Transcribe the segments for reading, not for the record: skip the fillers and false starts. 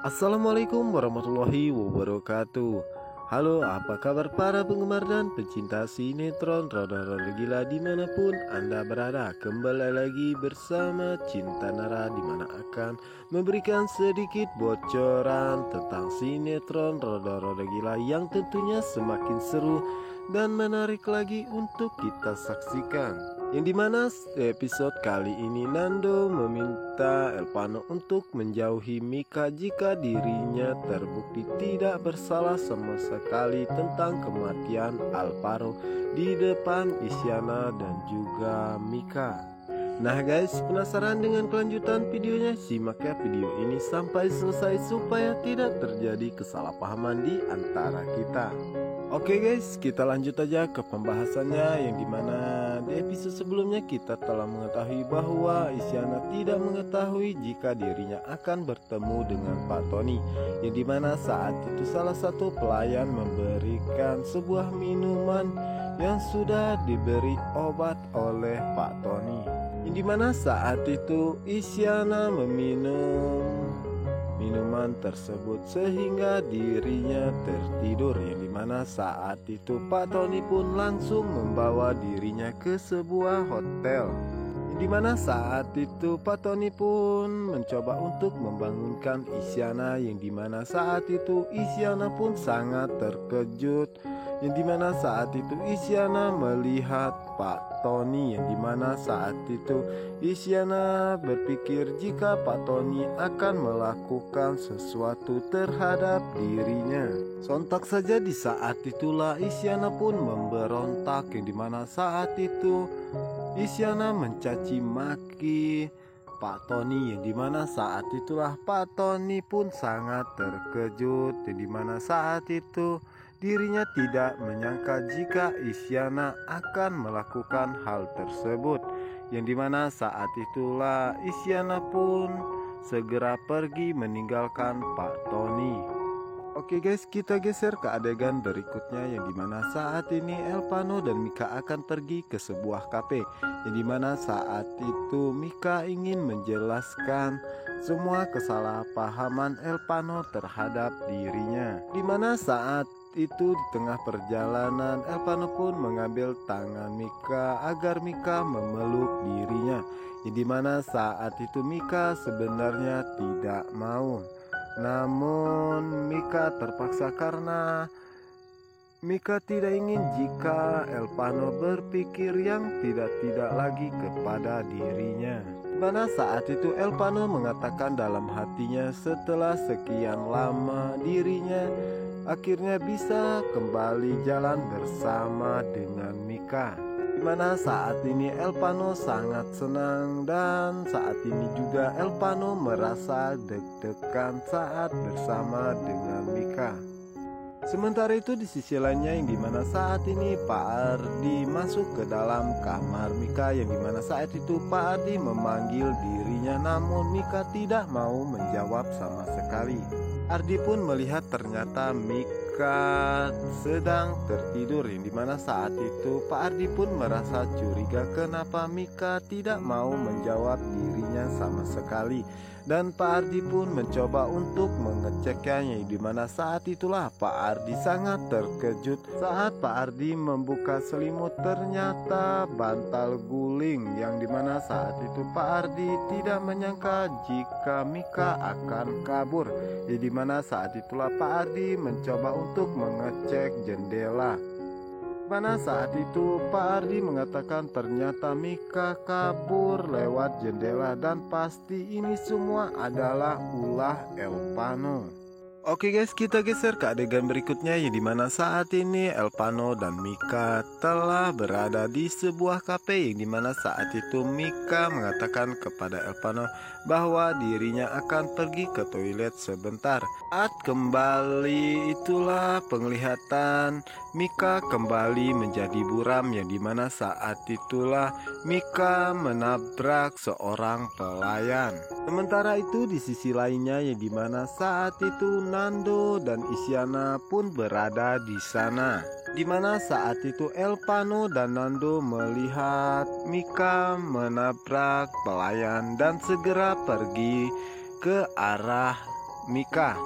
Assalamualaikum warahmatullahi wabarakatuh. Halo, apa kabar para penggemar dan pecinta sinetron Roda-Roda Gila dimanapun Anda berada. Kembali lagi bersama Cinta Nara, dimana akan memberikan sedikit bocoran tentang sinetron Roda-Roda Gila yang tentunya semakin seru dan menarik lagi untuk kita saksikan. Yang dimana episode kali ini Nando meminta Elpano untuk menjauhi Mika jika dirinya terbukti tidak bersalah sama sekali tentang kematian Alvaro di depan Isyana dan juga Mika. Nah guys, penasaran dengan kelanjutan videonya? Simak ya video ini sampai selesai supaya tidak terjadi kesalahpahaman di antara kita. Oke guys, kita lanjut aja ke pembahasannya, yang dimana di episode sebelumnya kita telah mengetahui bahwa Isyana tidak mengetahui jika dirinya akan bertemu dengan Pak Tony, yang dimana saat itu salah satu pelayan memberikan sebuah minuman yang sudah diberi obat oleh Pak Tony, yang dimana saat itu Isyana meminum minuman tersebut sehingga dirinya tertidur, yang dimana saat itu Pak Tony pun langsung membawa dirinya ke sebuah hotel, yang dimana saat itu Pak Tony pun mencoba untuk membangunkan Isyana, yang dimana saat itu Isyana pun sangat terkejut, yang dimana saat itu Isyana melihat Pak Tony, yang dimana saat itu Isyana berpikir jika Pak Tony akan melakukan sesuatu terhadap dirinya. Sontak saja di saat itulah Isyana pun memberontak, yang dimana saat itu Isyana mencaci maki Pak Tony, yang dimana saat itulah Pak Tony pun sangat terkejut, yang dimana saat itu dirinya tidak menyangka jika Isyana akan melakukan hal tersebut, yang dimana saat itulah Isyana pun segera pergi meninggalkan Pak Tony. Oke guys, kita geser ke adegan berikutnya, yang dimana saat ini Elpano dan Mika akan pergi ke sebuah kafe, yang dimana saat itu Mika ingin menjelaskan semua kesalahpahaman Elpano terhadap dirinya, dimana saat itu di tengah perjalanan Elpano pun mengambil tangan Mika agar Mika memeluk dirinya, yang dimana saat itu Mika sebenarnya tidak mau, namun Mika terpaksa karena Mika tidak ingin jika Elpano berpikir yang tidak-tidak lagi kepada dirinya. Dimana saat itu Elpano mengatakan dalam hatinya setelah sekian lama dirinya akhirnya bisa kembali jalan bersama dengan Mika. Dimana saat ini Elpano sangat senang, dan saat ini juga Elpano merasa deg-degan saat bersama dengan Mika. Sementara itu di sisi lainnya, yang dimana saat ini Pak Ardi masuk ke dalam kamar Mika, yang dimana saat itu Pak Ardi memanggil dirinya, namun Mika tidak mau menjawab sama sekali. Ardi pun melihat ternyata Mika sedang tertidur, yang dimana saat itu Pak Ardi pun merasa curiga kenapa Mika tidak mau menjawab dirinya sama sekali. Dan Pak Ardi pun mencoba untuk mengeceknya, yang dimana saat itulah Pak Ardi sangat terkejut saat Pak Ardi membuka selimut, ternyata bantal guling, yang dimana saat itu Pak Ardi tidak menyangka jika Mika akan kabur, yang dimana saat itulah Pak Ardi mencoba untuk mengecek jendela, mana saat itu Pak Ardi mengatakan ternyata Mika kabur lewat jendela, dan pasti ini semua adalah ulah Elpano. Oke guys, kita geser ke adegan berikutnya, yang dimana saat ini Elpano dan Mika telah berada di sebuah kafe, yang dimana saat itu Mika mengatakan kepada Elpano bahwa dirinya akan pergi ke toilet sebentar. Saat kembali itulah penglihatan Mika kembali menjadi buram, yang dimana saat itulah Mika menabrak seorang pelayan. Sementara itu di sisi lainnya, yang dimana saat itu Nando dan Isyana pun berada di sana, dimana saat itu Elpano dan Nando melihat Mika menabrak pelayan dan segera pergi ke arah Mika.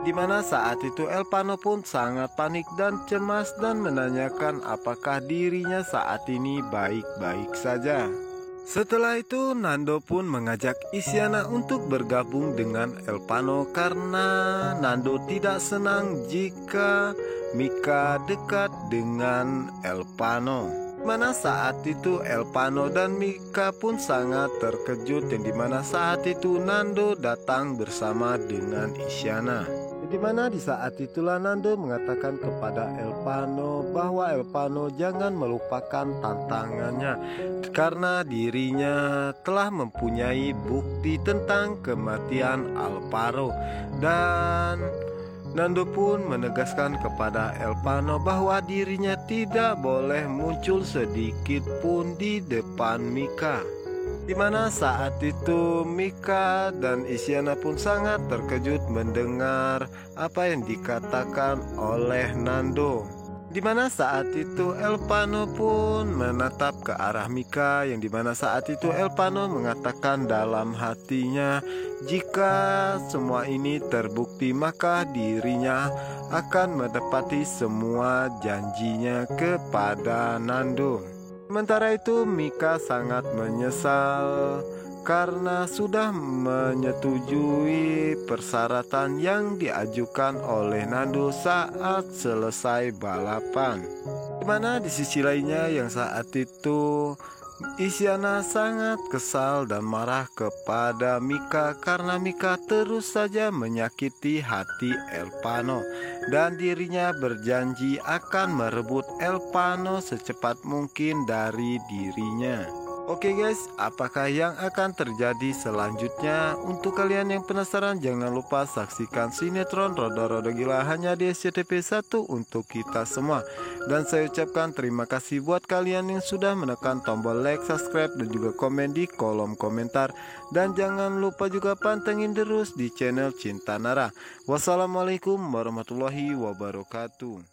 Di mana saat itu Elpano pun sangat panik dan cemas dan menanyakan apakah dirinya saat ini baik-baik saja. Setelah itu Nando pun mengajak Isyana untuk bergabung dengan Elpano karena Nando tidak senang jika Mika dekat dengan Elpano. Mana saat itu Elpano dan Mika pun sangat terkejut dan dimana saat itu Nando datang bersama dengan Isyana. Dimana di saat itulah Nando mengatakan kepada Elpano bahwa Elpano jangan melupakan tantangannya karena dirinya telah mempunyai bukti tentang kematian Alvaro. Dan Nando pun menegaskan kepada Elpano bahwa dirinya tidak boleh muncul sedikit pun di depan Mika. Di mana saat itu Mika dan Isyana pun sangat terkejut mendengar apa yang dikatakan oleh Nando. Di mana saat itu Elpano pun menatap ke arah Mika, yang dimana saat itu Elpano mengatakan dalam hatinya jika semua ini terbukti maka dirinya akan menepati semua janjinya kepada Nando. Sementara itu Mika sangat menyesal karena sudah menyetujui persyaratan yang diajukan oleh Nando saat selesai balapan. Dimana di sisi lainnya yang saat itu Isyana sangat kesal dan marah kepada Mika karena Mika terus saja menyakiti hati Elpano dan dirinya berjanji akan merebut Elpano secepat mungkin dari dirinya. Oke guys, apakah yang akan terjadi selanjutnya? Untuk kalian yang penasaran, jangan lupa saksikan sinetron Roda-Roda Gila hanya di SCTV 1 untuk kita semua. Dan saya ucapkan terima kasih buat kalian yang sudah menekan tombol like, subscribe, dan juga komen di kolom komentar. Dan jangan lupa juga pantengin terus di channel Cinta Nara. Wassalamualaikum warahmatullahi wabarakatuh.